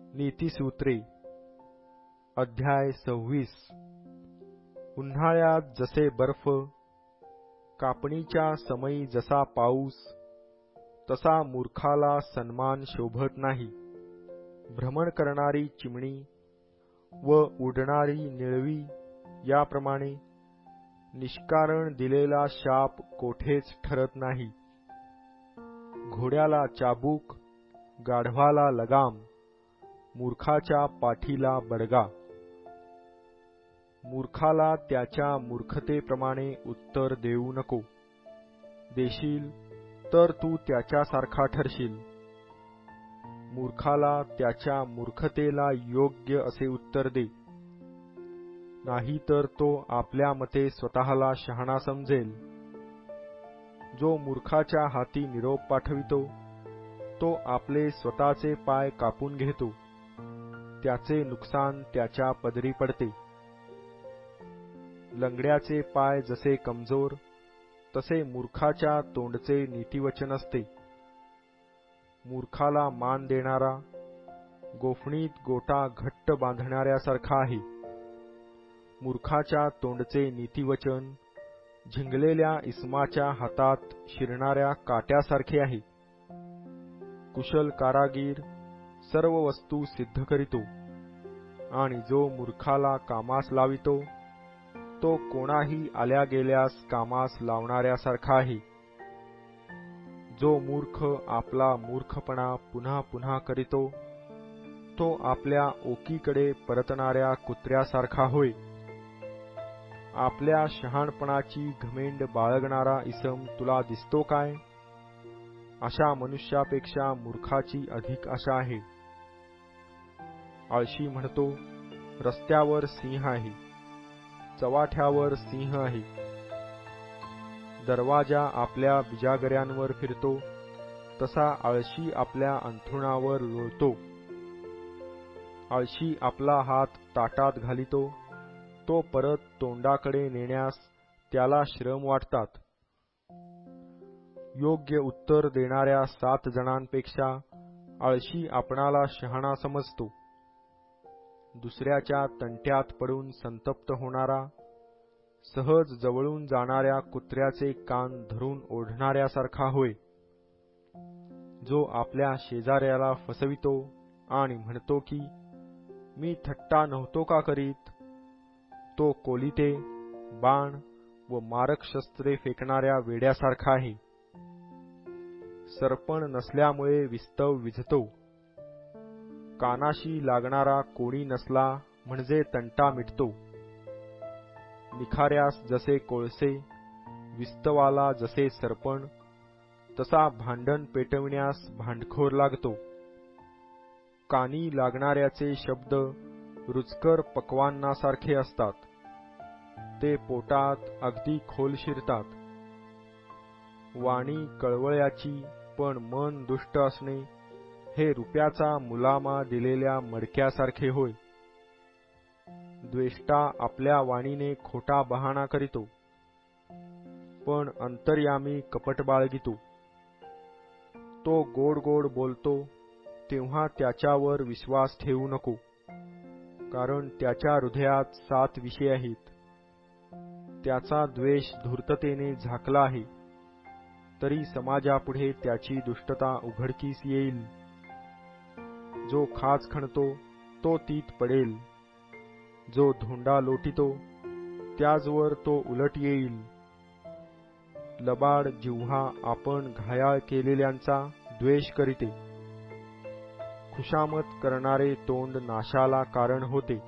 नीतिसूत्रे अध्याय 26 उन्हाळ्यात जसे बर्फ, कापणीच्या समयी जसा पाऊस, तसा मूर्खाला सन्मान शोभत नाही. भ्रमण करणारी चिमणी व उडणारी निळवी याप्रमाणे निष्कारण दिलेला शाप कोठेच ठरत नाही. घोड्याला चाबूक, गाढवाला लगाम, मूर्खाच्या पाठीला बडगा. मूर्खाला त्याच्या मूर्खतेप्रमाणे उत्तर देऊ नको. देशील तर तू त्याच्यासारखा ठरशील. मूर्खाला त्याच्या मूर्खतेला योग्य असे उत्तर दे, नाही तर तो आपल्या मते स्वतःला शहाणा समजेल. जो मूर्खाच्या हाती निरोप पाठवितो तो आपले स्वतःचे पाय कापून घेतो. त्याचे नुकसान त्याच्या पदरी पडते. लंगड्याचे पाय जसे कमजोर, तसे मूर्खाच्या तोंडचे नीतिवचन असते. मूर्खाला मान देणारा गोफणीत गोटा घट्ट बांधणाऱ्यासारखा आहे. मूर्खाच्या तोंडचे नीतिवचन झिंगलेल्या इस्माच्या हातात शिरणाऱ्या काट्यासारखे आहे. कुशल कारागीर सर्व वस्तू सिद्ध करीतो, आणि जो मूर्खाला कामास लावितो तो कोणाही आल्या गेल्यास कामास लावणाऱ्यासारखा आहे. जो मूर्ख आपला मूर्खपणा पुन्हा पुन्हा करीतो तो आपल्या ओकीकडे परतणाऱ्या कुत्र्यासारखा होय. आपल्या शहाणपणाची घमेंड बाळगणारा इसम तुला दिसतो काय? अशा मनुष्यापेक्षा मूर्खाची अधिक आशा आहे. आळशी म्हणतो, रस्त्यावर सिंह आहे, चव्हाट्यावर सिंह आहे. दरवाजा आपल्या बिजागऱ्यांवर फिरतो, तसा आळशी आपल्या अंथरुणावर लोळतो. आळशी आपला हात ताटात घालितो, तो परत तोंडाकडे नेण्यास त्याला श्रम वाटतात. योग्य उत्तर देणाऱ्या 7 जणांपेक्षा आळशी आपणाला शहाणा समजतो. दुसऱ्याच्या तंट्यात पडून संतप्त होणारा सहज जवळून जाणाऱ्या कुत्र्याचे कान धरून ओढणाऱ्यासारखा होय. जो आपल्या शेजाऱ्याला फसवितो आणि म्हणतो की मी थट्टा नव्हतो का करीत, तो कोलिते, बाण व मारक शस्त्रे फेकणाऱ्या वेड्यासारखा आहे. सरपण नसल्यामुळे विस्तव विझतो. कानाशी लागणारा कोणी नसला म्हणजे तंटा मिटतो. निखाऱ्यास जसे कोळसे, विस्तवाला जसे सरपण, तसा भांडण पेटविण्यास भांडखोर लागतो. कानी लागणाऱ्याचे शब्द रुचकर पक्वान्नासारखे असतात. ते पोटात अगदी खोल शिरतात. वाणी कळवळ्याची पण मन दुष्ट असणे हे रुपयाचा मुलामा दिलेल्या मडक्यासारखे होय. द्वेष्टा आपल्या वाणीने खोटा बहाणा करीतो, पण अंतर्यामी कपट बाळगितो. तो गोड गोड बोलतो तेव्हा त्याच्यावर विश्वास ठेवू नको, कारण त्याच्या हृदयात 7 विषय आहेत. त्याचा द्वेष धूर्ततेने झाकला आहे, तरी समाजापुढे त्याची दुष्टता उघडकीस येईल. जो खाच खणतो तो तीत पडेल. जो धोंडा लोटितो त्याचवर तो उलट येईल. लबाड जिव्हा आपण घायाळ केलेल्यांचा द्वेष करीते. खुशामत करणारे तोंड नाशाला कारण होते.